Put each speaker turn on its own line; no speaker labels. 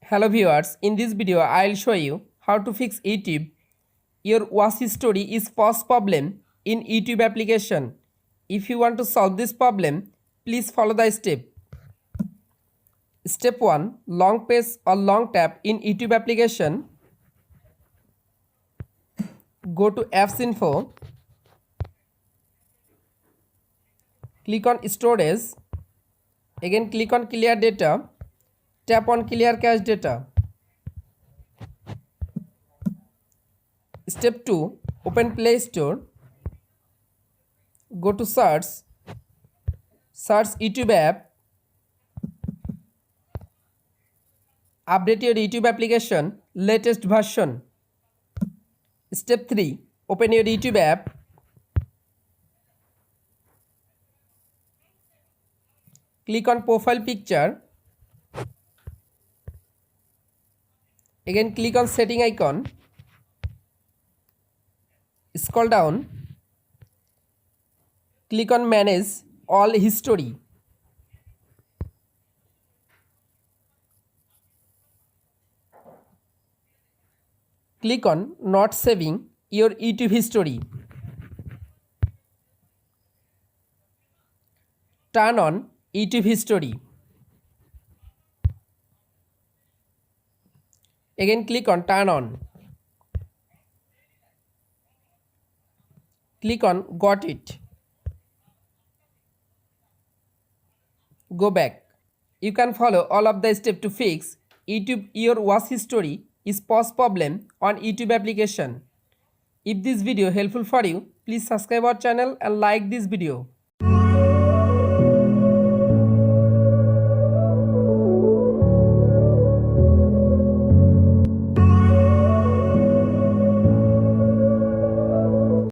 Hello viewers, in this video I'll show you how to fix YouTube. Your watch history is first problem in YouTube application. If you want to solve this problem, please follow the step. Step 1. Long press or long tap in YouTube application. Go to Apps Info. Click on Storage. Again click on Clear Data. Tap on Clear Cache Data. Step 2. Open Play Store. Go to Search. Search YouTube app. Update your YouTube application latest version. Step 3. Open your YouTube app. Click on Profile Picture. Again click on Setting icon. Scroll down. Click on Manage All History. Click on Not Saving Your YouTube History. Turn on YouTube History. Again click on Turn on. Click on Got it. Go back. You can follow all of the steps to fix YouTube your watch history is pause problem on YouTube application. If this video helpful for you, please subscribe our channel and like this video.